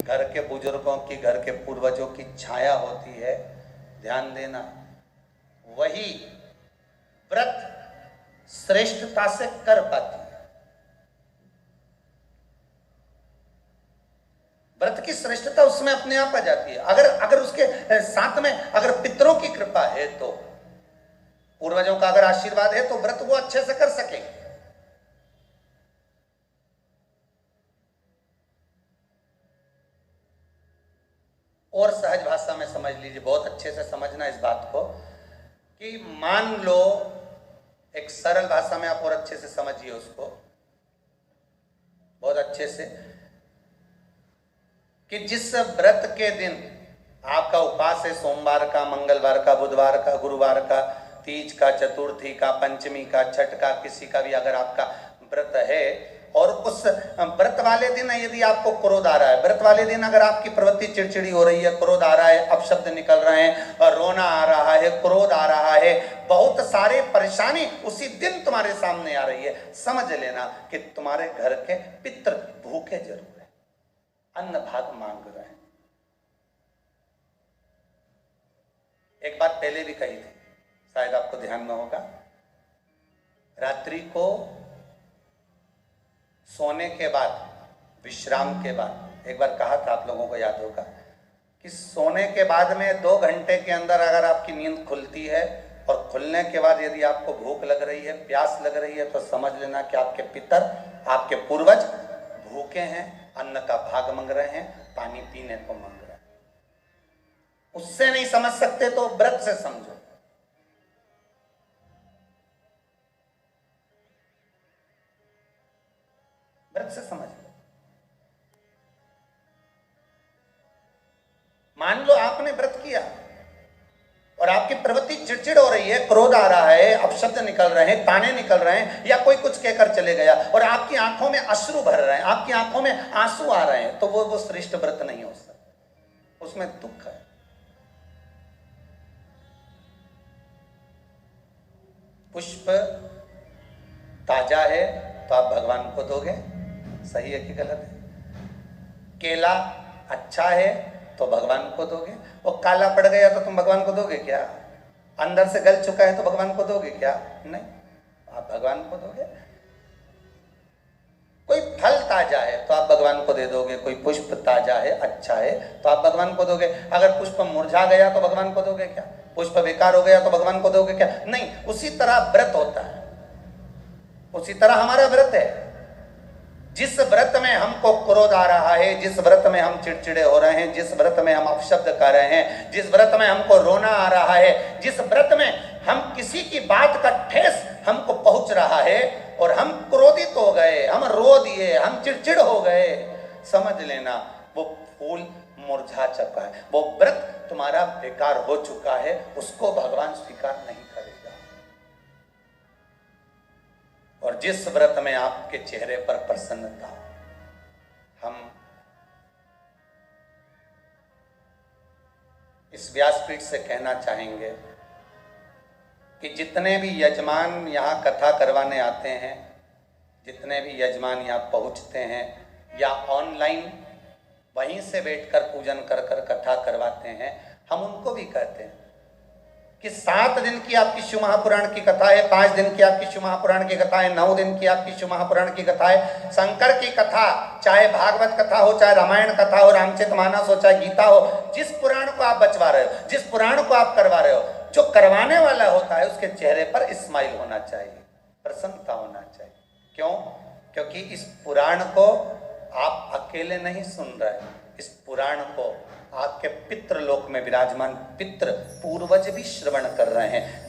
घर के बुजुर्गों की, घर के पूर्वजों की छाया होती है, ध्यान देना, वही व्रत श्रेष्ठता से कर पाती है। व्रत की श्रेष्ठता उसमें अपने आप आ जाती है। अगर उसके साथ में अगर पितरों की कृपा है, तो पूर्वजों का अगर आशीर्वाद है, तो व्रत वो अच्छे से कर सकेंगे। और सहज भाषा में समझ लीजिए, बहुत अच्छे से समझना इस बात को, कि मान लो, एक सरल भाषा में आप और अच्छे से समझिए उसको, बहुत अच्छे से, कि जिस व्रत के दिन आपका उपवास है, सोमवार का, मंगलवार का, बुधवार का, गुरुवार का, तीज का, चतुर्थी का, पंचमी का, छठ का, किसी का भी अगर आपका व्रत है, और उस व्रत वाले दिन यदि आपको क्रोध आ रहा है, व्रत वाले दिन अगर आपकी प्रवृत्ति चिड़चिड़ी हो रही है, क्रोध आ रहा है, अपशब्द निकल रहे हैं, और रोना आ रहा है, क्रोध आ रहा है, बहुत सारे परेशानी उसी दिन तुम्हारे सामने आ रही है, समझ लेना कि तुम्हारे घर के पितृ भूखे जरूर है, अन्न भाग मांग रहे हैं। एक बात पहले भी कही थी, शायद आपको ध्यान में होगा, रात्रि को सोने के बाद, विश्राम के बाद, एक बार कहा था, आप लोगों को याद होगा, कि सोने के बाद में 2 घंटे के अंदर अगर आपकी नींद खुलती है, और खुलने के बाद यदि आपको भूख लग रही है, प्यास लग रही है, तो समझ लेना कि आपके पितर, आपके पूर्वज भूखे हैं, अन्न का भाग मांग रहे हैं, पानी पीने को मांग रहे हैं। उससे नहीं समझ सकते तो व्रत से समझो। व्रत से समझ लो। मान लो आपने व्रत किया और आपकी प्रवृत्ति चिड़चिड़ हो रही है, क्रोध आ रहा है, अपशब्द निकल रहे हैं, ताने निकल रहे हैं, या कोई कुछ कहकर चले गया, और आपकी आंखों में अश्रु भर रहे हैं, आपकी आंखों में आंसू आ रहे हैं, तो वो श्रेष्ठ व्रत नहीं हो सकता, उसमें दुख है। पुष्प ताजा है तो आप भगवान को दोगे, सही है कि गलत है? केला अच्छा है तो भगवान को दोगे, और काला पड़ गया तो तुम भगवान को दोगे क्या? अंदर से गल चुका है तो भगवान को दोगे क्या? नहीं, आप भगवान को दोगे। कोई फल ताजा है तो आप भगवान को दे दोगे, कोई पुष्प ताजा है, अच्छा है, तो आप भगवान को दोगे। अगर पुष्प मुरझा गया तो भगवान को दोगे क्या? पुष्प बेकार हो गया तो भगवान को दोगे क्या? नहीं। उसी तरह व्रत होता है, उसी तरह हमारा व्रत है। जिस व्रत में हमको क्रोध आ रहा है, जिस व्रत में हम चिड़चिड़े हो रहे हैं, जिस व्रत में हम अपशब्द कर रहे हैं, जिस व्रत में हमको रोना आ रहा है, जिस व्रत में हम किसी की बात का ठेस हमको पहुंच रहा है और हम क्रोधित हो गए, हम रो दिए, हम चिड़चिड़ हो गए, समझ लेना वो फूल मुरझा चुका है, वो व्रत तुम्हारा बेकार हो चुका है, उसको भगवान स्वीकार नहीं करेगा। और जिस व्रत में आपके चेहरे पर प्रसन्नता, हम इस व्यासपीठ से कहना चाहेंगे कि जितने भी यजमान यहाँ कथा करवाने आते हैं, जितने भी यजमान यहाँ पहुँचते हैं, या ऑनलाइन वहीं से बैठकर पूजन कर कर कथा करवाते हैं, हम उनको भी कहते हैं कि 7 दिन की आपकी शिव महापुराण की कथा है, 5 दिन की आपकी शिव महापुराण की कथा है, 9 दिन की आपकी शिव महापुराण की कथा है, शंकर की कथा, चाहे भागवत कथा हो, चाहे रामायण कथा हो, रामचरितमानस हो, चाहे गीता हो, जिस पुराण को आप बचवा रहे हो, जिस पुराण को आप करवा रहे हो, जो करवाने वाला होता है उसके चेहरे पर स्माइल होना चाहिए, प्रसन्नता होना चाहिए। क्यों? क्योंकि इस पुराण को आप अकेले नहीं सुन रहे, इस पुराण को आपके पितृलोक में विराजमान पितृ पूर्वज भी श्रवण कर रहे हैं।